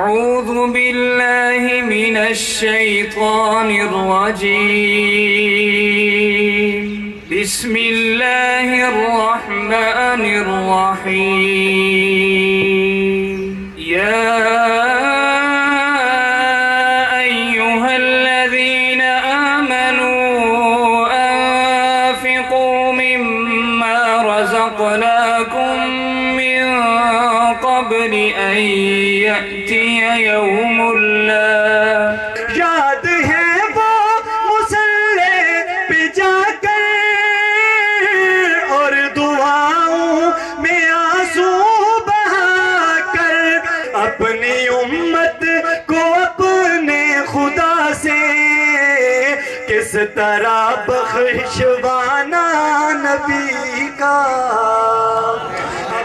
أعوذ بالله من الشيطان الرجيم بسم الله الرحمن الرحيم يا أيها الذين آمنوا أنفقوا مما رزقناكم من قبل أن يأتي يوم لا یاد ہے وہ مصلی پہ جا کر اور دعاؤں میں آنسو بہا کر اپنی امت کو اپنے خدا سے کس طرح بخشوانا نبی کا.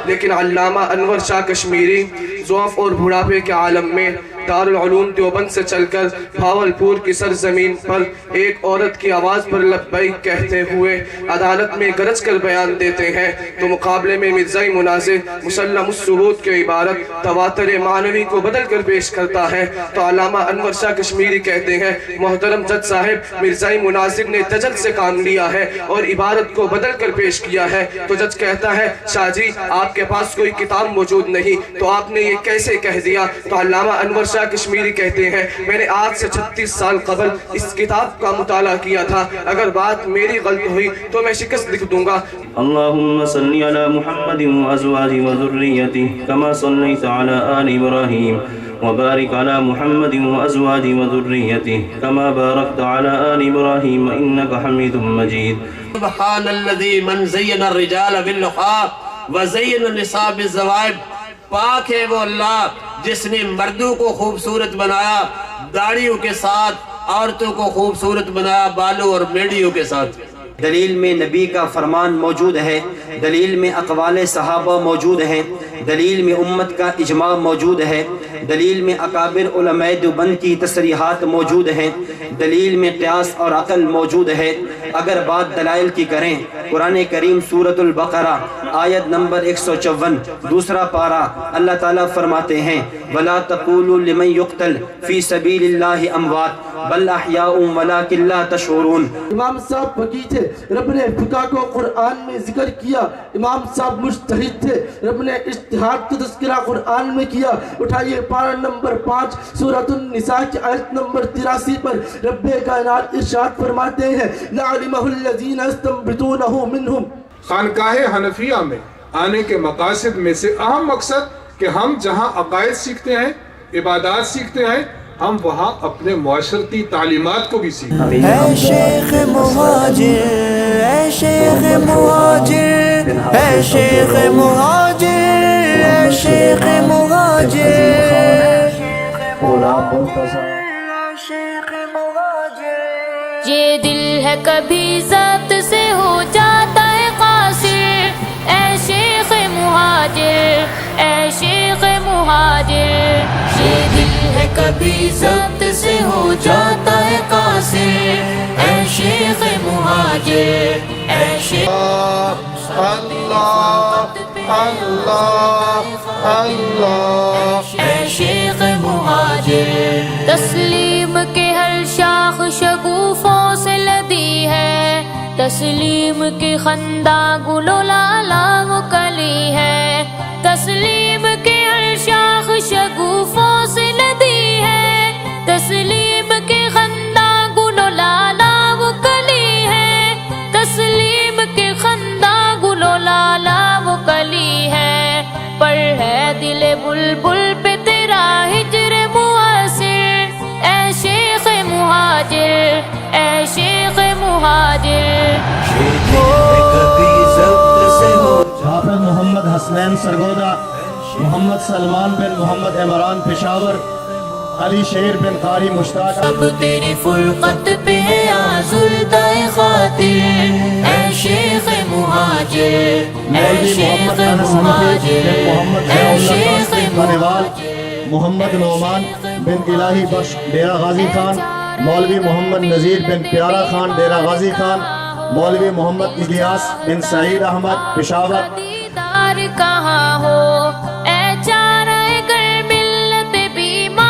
لیکن علامہ انور شاہ کشمیری ضعف اور بڑھاپے کے عالم میں دارالعلوم دیوبند سے چل کر بھاولپور کی سرزمین پر ایک عورت کی آواز پر لبیک کہتے ہوئے عدالت میں گرج کر بیان دیتے ہیں تو مقابلے میں مرزائی مناظر مسلم الثبوت کے عبارت تواتر معنوی کو بدل کر پیش کرتا ہے تو علامہ انور شاہ کشمیری کہتے ہیں محترم جج صاحب مرزائی مناظر نے دجل سے کام لیا ہے اور عبارت کو بدل کر پیش کیا ہے تو جج کہتا ہے شاہ جی آپ کے پاس کوئی کتاب موجود نہیں تو آپ نے یہ کیسے کہہ دیا تو علامہ انور شاہ کشمیری کہتے ہیں میں نے آج سے 36 سال قبل اس کتاب کا مطالعہ کیا تھا اگر بات میری غلط ہوئی تو میں شکست لکھ دوں گا. اللهم صل على محمد وأزواجه وذريته كما صليت على آل إبراهيم وبارك على محمد وأزواجه وذريته كما باركت على آل إبراهيم إنك حميد مجيد. سبحان الذي من زين الرجال باللقاء وزين النساء بالزوائب. پاک ہے وہ اللہ جس نے مردوں کو خوبصورت بنایا داڑھیوں کے ساتھ عورتوں کو خوبصورت بنایا بالوں اور میڑیوں کے ساتھ. دلیل میں نبی کا فرمان موجود ہے, دلیل میں اقوال صحابہ موجود ہیں, دلیل میں امت کا اجماع موجود ہے, دلیل میں اکابر علماء دیوبند کی تصریحات موجود ہیں, دلیل میں قیاس اور عقل موجود ہے. اگر بات دلائل کی کریں قرآن کریم سورۃ البقرہ آیت نمبر 154 دوسرا پارہ اللہ تعالیٰ فرماتے ہیں وَلَا تَقُولُوا لِمَنْ يُقْتَلْ فِي سَبِيلِ اللَّهِ أَمْوَاتٌ بَلْ أَحْيَاءٌ وَلَكِنْ لَا تَشْعُرُونَ. امام صاحب فقیہ تھے, رب نے فقہ کو قرآن میں ذکر کیا. امام صاحب مجتہد تھے, رب نے اجتہاد کا تذکرہ قرآن میں کیا. اٹھائیے پارہ نمبر 5 سورۃ النساء کی آیت نمبر 83 پر رب کائنات ارشاد فرماتے ہیں لَعَلِمَهُ الَّذِينَ يَسْتَنبِطُونَهُ مِنْهُمْ. خانقاہ حنفیہ میں آنے کے مقاصد میں سے اہم مقصد کہ ہم جہاں عقائد سیکھتے ہیں عبادات سیکھتے ہیں ہم وہاں اپنے معاشرتی تعلیمات کو بھی سیکھیں. اے شیخ مہاجر, اے شیخ مہاجر, اے شیخ مہاجر, اے شیخ مہاجر, شیخ مہاجر. یہ دل ہے کبھی ذات سے ہو جاتا ہے قاصر. اے شیخ مہاجر, اے شیخ مہاجر. یہ دل ہے کبھی ذات سے ہو جاتا ہے قاصر. اے شیخ مہاجر, اے شیخ اللہ اللہ اللہ. اے شیخ مہاجر. تسلیم کے ہر شاخ شگوفوں سے لدی ہے, تسلیم کی خندہ گل و لالا وہ کلی ہے. تسلیم کے ہر شاخ شگوفوں سے لدی ہے, تسلیم کی خندہ گل و لالا وہ کلی ہے. تسلیم کی خندہ گل و لالا وہ کلی ہے. پر ہے دل بلبل پہ تیرا ہجر مؤثر. اے شیخ مہاجر, اے شیخ مہاجر. حافظ محمد حسنین سرگودا, محمد سلمان بن محمد عمران پشاور, علی شیر بن قاری مشتاق. اب تیری فرقت پہ آزردہ خاطر. اے شیخ مہاجر, اے شیخ مہاجر, اے شیخ مہاجر. محمد نعمان بن الہی بخش ڈیرہ غازی خان, مولوی محمد نذیر بن پیارا خان ڈیرہ غازی خان, مولوی محمد الیاس بن سعید احمد پشاور. دیدار کہاں ہو اے چارہ گر ملت بیمار.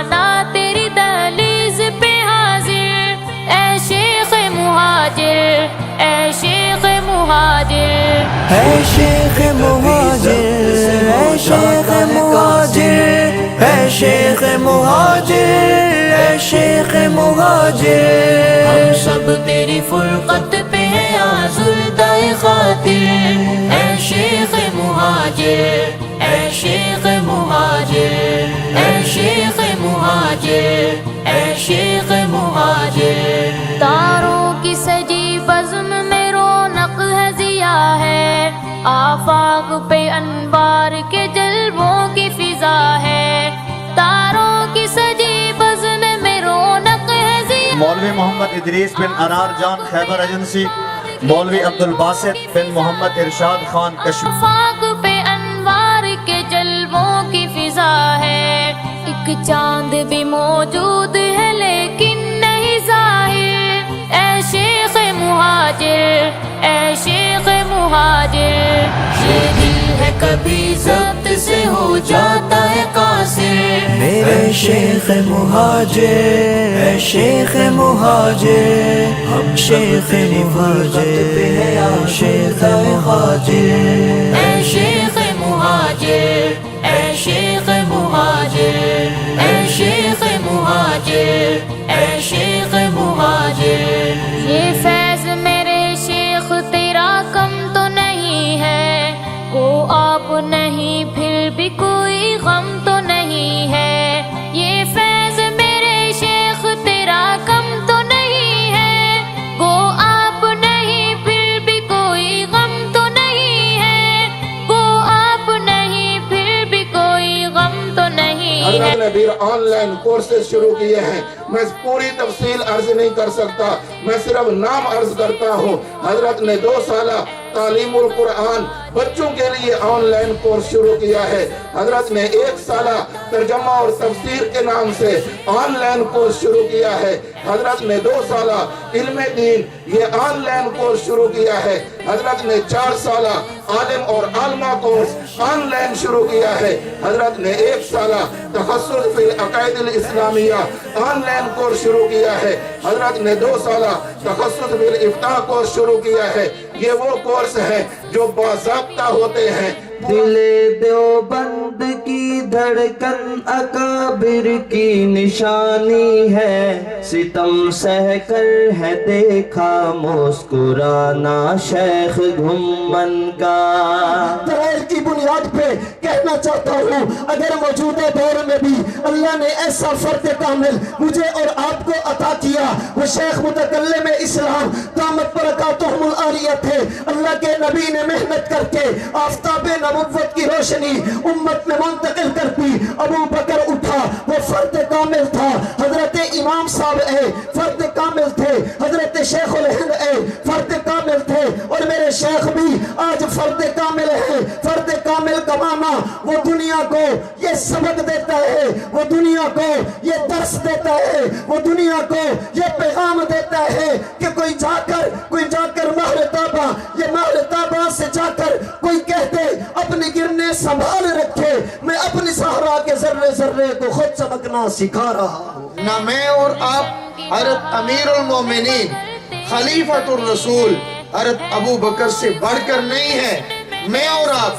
زمانہ تیری دہلیز پہ حاضر، اے شیخ مہاجر، اے شیخ مہاجر، اے شیخ مہاجر، اے شیخ مہاجر، اے شیخ مہاجر، اے شیخ مہاجر، ہم سب تیری فرقت پہ ہیں آزردہ خاطر، اے شیخ مہاجر، اے شیخ مہاجر، اے شیخ مہاجر، اے شیخ مہاجر، تاروں کی سجی بزم میں رونق ہے ضیا ہے، آفاق پہ انوار کے جلووں کی فضا ہے، تاروں کی سجی بزم میں رونق ہے ضیا۔ مولوی محمد ادریس بن انار جان خیبر ایجنسی، مولوی عبدالباسط بن محمد ارشاد خان کشمیر۔ آفاق پہ انوار کے جلووں کی فضا ہے، ایک چاند بھی موجود ہے لیکن نہیں ظاہر، اے شیخ مہاجر، اے شیخ مہاجر، یہ دل ہے کبھی ضبط سے ہو جاتا ہے قاصر، میرے شیخ مہاجر، اے شیخ مہاجر، ہم شیخ مہاجر، اے شیخ مہاجر، اے شیخ مہاجر، اے شیخ مہاجر، اے شیخ مہاجر، اے شیخ مہاجر، یہ فیض میرے شیخ تیرا کم تو نہیں ہے، کو آپ نہیں پھر بھی کوئی غم تو نہیں ہے، یہ فیض میرے شیخ تیرا کم تو نہیں ہے، کو آپ نہیں پھر بھی کوئی غم تو نہیں ہے، کو آپ نہیں پھر بھی کوئی غم تو نہیں ہے۔ حضرت نے بھی آن لائن کورسز شروع کیے ہیں، میں پوری تفصیل عرض نہیں کر سکتا، میں صرف نام عرض کرتا ہوں۔ حضرت نے 2 سالہ تعلیم القرآن بچوں کے لیے آن لائن کورس شروع کیا ہے، حضرت نے 1 سالہ ترجمہ اور تفسیر کے نام سے آن لائن کورس شروع کیا ہے، حضرت نے 2 سالہ علم دین یہ آن لائن کورس شروع کیا ہے، حضرت نے 4 سالہ عالم اور عالمہ کورس آن لائن شروع کیا ہے، حضرت نے 1 سالہ تخصص فی العقائد الاسلامیہ آن لائن کورس شروع کیا ہے، حضرت نے 2 سالہ تخصص فی الافتاء کورس شروع کیا ہے۔ یہ وہ کورس ہیں جو باضابطہ ہوتے ہیں۔ دل دیوبند کی دھڑکن اکابر کی نشانی ہے، ستم سہ کر ہے دیکھا مسکرانا شیخ گھمن کا۔ دلائل کی بنیاد پہ کہنا چاہتا ہوں، اگر موجودہ دور میں بھی اللہ نے ایسا فرد کامل مجھے اور آپ کو عطا کیا، وہ شیخ متکلم اسلام دامت برکاتہم العالیہ تھے۔ اللہ کے نبی نے محنت کر کے آفتاب نبوت کی روشنی امت میں منتقل کرتی، ابو بکر اٹھا وہ فرد کامل تھا، حضرت امام صاحب فرد کامل تھے، حضرت شیخ الہند فرد کامل تھے، اور میرے شیخ بھی آج فرد کامل ہے۔ فرد کامل کا معنی وہ دنیا کو یہ سبق دیتا ہے، وہ دنیا کو یہ درس دیتا ہے، وہ دنیا کو یہ پیغام دیتا ہے کہ کوئی جا کر مہر تابہ، یہ مہر تابہ سے جا کر کوئی کہتے اپنے گرنے سنبھال رکھے، میں اپنی صحرا کے ذرے ذرے کو خود سبقنا سکھا رہا ہوں۔ نہ میں اور آپ حضرت امیر المومنین خلیفۃ الرسول حضرت ابو بکر سے بڑھ کر نہیں ہے، میں اور آپ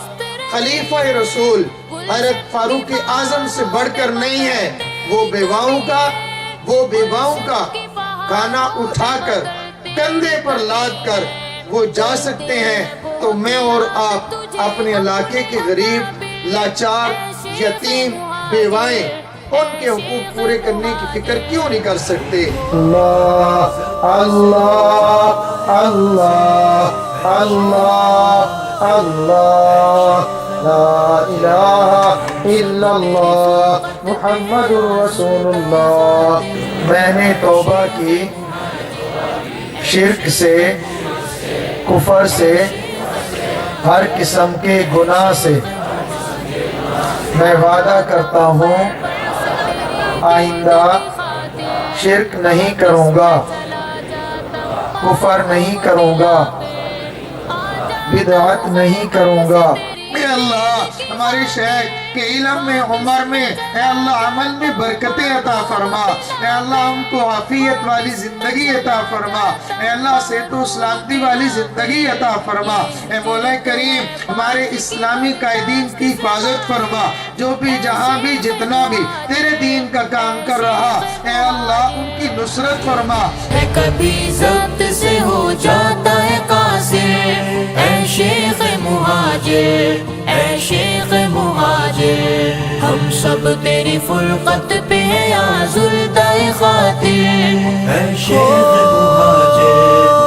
خلیفہ رسول حضرت فاروق اعظم سے بڑھ کر نہیں ہے۔ وہ بیواؤں کا کھانا اٹھا کر کندھے پر لاد کر وہ جا سکتے ہیں، تو میں اور آپ اپنے علاقے کے غریب، لاچار، یتیم، بیوائیں، ان کے حقوق پورے کرنے کی فکر کیوں نہیں کر سکتے؟ اللہ اللہ اللہ اللہ اللہ لا الہ الا اللہ محمد رسول اللہ۔ میں نے توبہ کی شرک سے، کفر سے، ہر قسم کے گناہ سے۔ میں وعدہ کرتا ہوں آئندہ شرک نہیں کروں گا، کفر نہیں کروں گا، بدعت نہیں کروں گا۔ اے اللہ ہمارے شیخ کے علم میں عمر میں اے اللہ عمل میں برکتیں عطا فرما اے اللہ ہم کو عافیت والی زندگی عطا فرما اے اللہ صحت و سلامتی والی زندگی عطا فرما اے مولا کریم ہمارے اسلامی قائدین کی حفاظت فرما جو بھی جہاں بھی جتنا بھی تیرے دین کا کام کر رہا اے اللہ ان کی نصرت فرما کبھی ضبط سے ہو جاتا ہے قاصر اے شیخ مہاجر اے شیخ مہاجر ہم سب تیری فرقت پہ ہیں یا زلدہ خاطر اے شیخ مہاجر